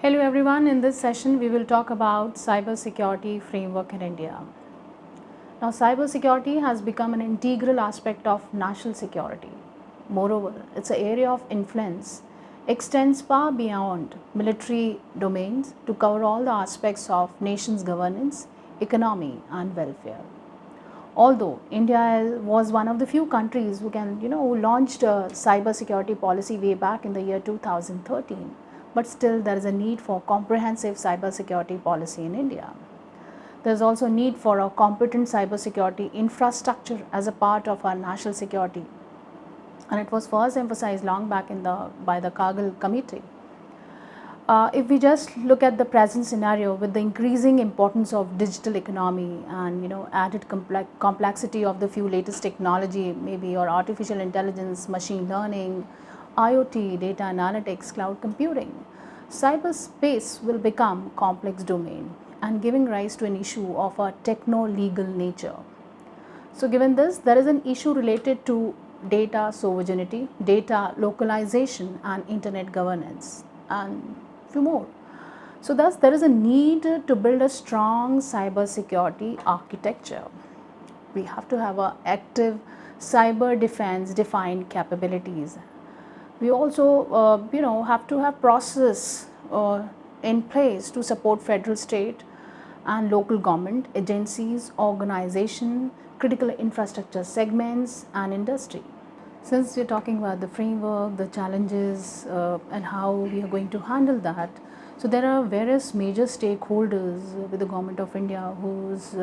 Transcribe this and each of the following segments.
Hello everyone, in this session we will talk about cybersecurity framework in India. Now cybersecurity has become an integral aspect of national security. Moreover, its area of influence extends far beyond military domains to cover all the aspects of nation's governance, economy and welfare. Although India was one of the few countries who launched a cybersecurity policy way back in the year 2013, but still there is a need for comprehensive cybersecurity policy in India. There is also a need for a competent cybersecurity infrastructure as a part of our national security, and it was first emphasized long back by the Kargil Committee. If we just look at the present scenario with the increasing importance of digital economy and added complexity of the few latest technology, maybe your artificial intelligence, machine learning, IoT, data analytics, cloud computing, cyberspace will become complex domain and giving rise to an issue of a techno-legal nature. So given this, there is an issue related to data sovereignty, data localization and internet governance and few more. So thus there is a need to build a strong cybersecurity architecture. We have to have a active cyber defense defined capabilities. We also have to have process in place to support federal, state and local government agencies, organization, critical infrastructure segments and industry. Since we're talking about the framework, the challenges and how we are going to handle that, so there are various major stakeholders with the Government of India who's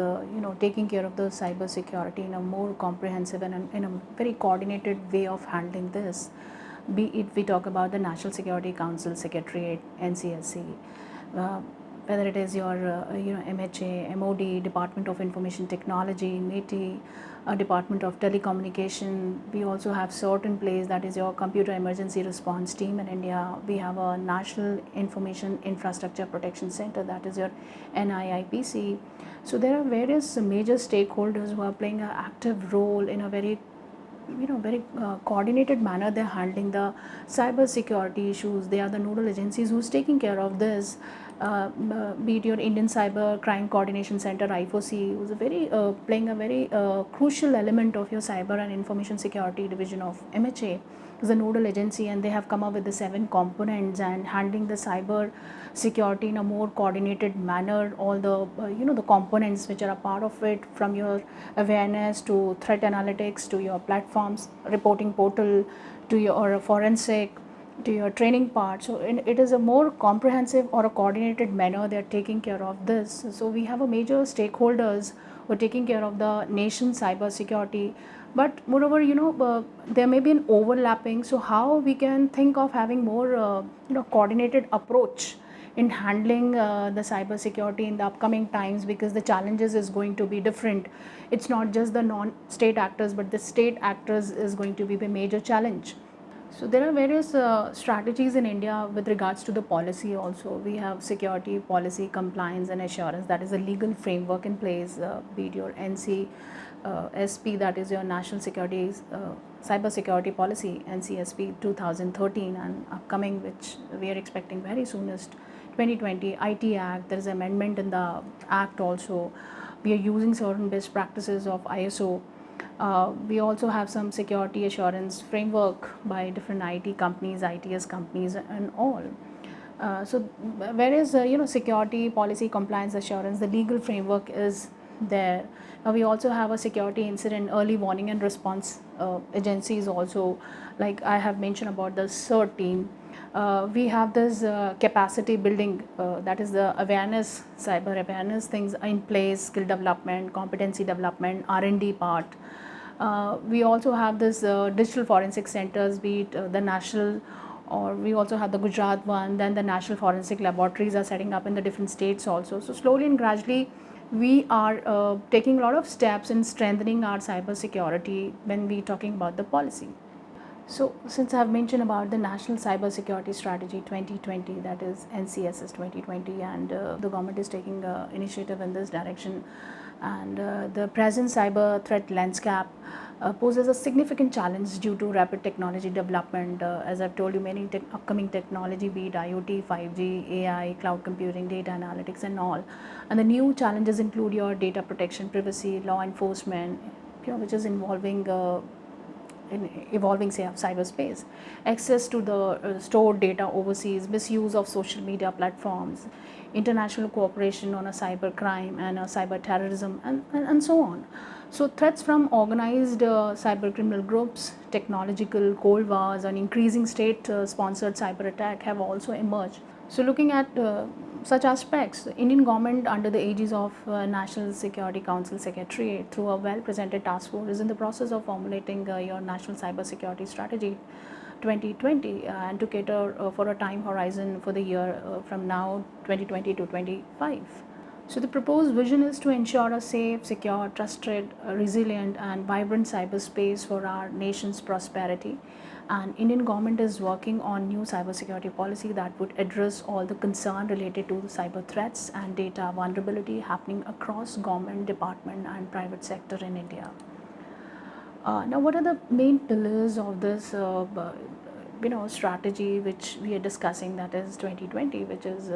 taking care of the cyber security in a more comprehensive and in a very coordinated way of handling this. Be it we talk about the National Security Council Secretariat, NCSC, whether it is your MHA, MOD, Department of Information Technology, METI, Department of Telecommunication. We also have CERT in place, that is your Computer Emergency Response Team in India. We have a National Information Infrastructure Protection Center, that is your NIIPC. So there are various major stakeholders who are playing an active role in a very coordinated manner. They're handling the cyber security issues. They are the nodal agencies who's taking care of this. Be it your Indian Cyber Crime Coordination Center, IFOC, who's playing a very crucial element of your cyber and information security division of MHA, is a nodal agency, and they have come up with the 7 components and handling the cyber security in a more coordinated manner. All the the components which are a part of it, from your awareness to threat analytics to your platforms reporting portal to your forensic to your training part. So it is a more comprehensive or a coordinated manner they are taking care of this. So we have a major stakeholders who are taking care of the nation's cyber security. But moreover, there may be an overlapping. So how we can think of having more coordinated approach in handling the cyber security in the upcoming times, because the challenges is going to be different. It's not just the non-state actors, but the state actors is going to be the major challenge. So there are various strategies in India with regards to the policy also. We have security, policy, compliance and assurance, that is a legal framework in place, be it your NCSP, that is your National Security Cyber Security Policy, NCSP 2013, and upcoming, which we are expecting very soonest, 2020 IT Act. There is amendment in the Act also. We are using certain best practices of ISO. We also have some security assurance framework by different IT companies, ITS companies and all. So whereas security, policy, compliance, assurance, the legal framework is there. Now we also have a security incident early warning and response agencies also, like I have mentioned about the CERT team. We have this capacity building, that is the awareness, cyber awareness things in place, skill development, competency development, R&D part. We also have this digital forensic centers, be it the national, or we also have the Gujarat one, then the national forensic laboratories are setting up in the different states also. So slowly and gradually we are taking a lot of steps in strengthening our cyber security when we talking about the policy. So since I have mentioned about the National Cyber Security Strategy 2020, that is NCSS 2020, and the government is taking initiative in this direction, and the present cyber threat landscape poses a significant challenge due to rapid technology development. As I've told you, many upcoming technology, be it IoT, 5G, AI, cloud computing, data analytics, and all. And the new challenges include your data protection, privacy, law enforcement, which is involving in evolving cyberspace, access to the stored data overseas, misuse of social media platforms, international cooperation on a cyber crime and a cyber terrorism, and so on. So threats from organized cyber criminal groups, technological cold wars, and increasing state sponsored cyber attack have also emerged. So looking at such aspects, the Indian government under the aegis of National Security Council Secretariat through a well-presented task force is in the process of formulating your National Cyber Security Strategy 2020 and to cater for a time horizon for the year from now 2020 to 25. So the proposed vision is to ensure a safe, secure, trusted, resilient and vibrant cyberspace for our nation's prosperity. And Indian government is working on new cybersecurity policy that would address all the concern related to cyber threats and data vulnerability happening across government, department and private sector in India. Now, what are the main pillars of this strategy which we are discussing, that is 2020, which is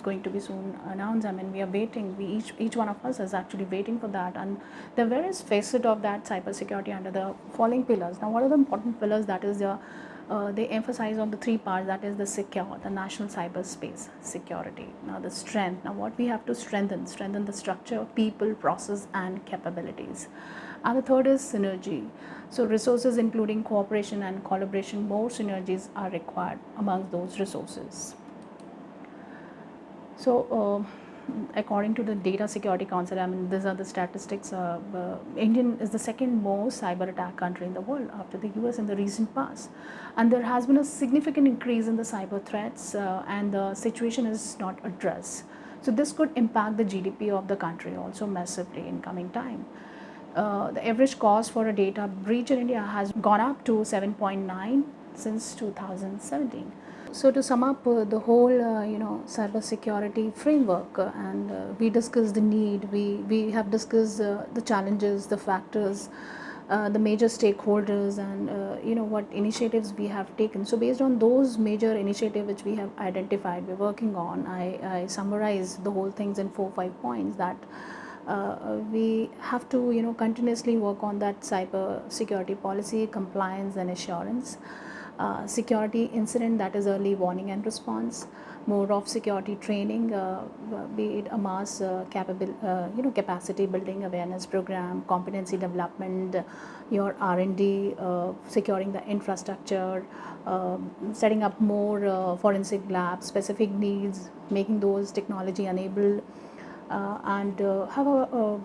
going to be soon announced? I mean, we are waiting. Each one of us is actually waiting for that, and the various facets of that cybersecurity under the following pillars. Now, what are the important pillars? That is they emphasize on the three parts, that is the national cyberspace security. Now the strength, now what we have to strengthen the structure, people, process and capabilities. And the third is synergy. So resources including cooperation and collaboration, more synergies are required amongst those resources. So according to the Data Security Council, I mean, these are the statistics. Indian is the second most cyber attack country in the world after the US in the recent past. And there has been a significant increase in the cyber threats and the situation is not addressed. So this could impact the GDP of the country also massively in coming time. The average cost for a data breach in India has gone up to 7.9 since 2017. So to sum up the whole, cyber security framework, and we discussed the need, we have discussed the challenges, the factors, the major stakeholders, and what initiatives we have taken. So based on those major initiatives which we have identified, we're working on. I summarize the whole things in 4-5 points that. We have to continuously work on that cyber security policy, compliance and assurance. Security incident, that is early warning and response, more of security training, be it a mass capacity building awareness program, competency development, your R&D, securing the infrastructure, setting up more forensic labs, specific needs, making those technology enabled, and have a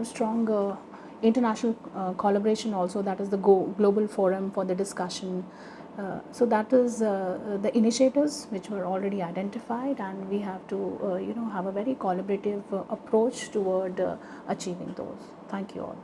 strong international collaboration also, that is the global forum for the discussion. So that is the initiatives which were already identified, and we have to have a very collaborative approach toward achieving those. Thank you all.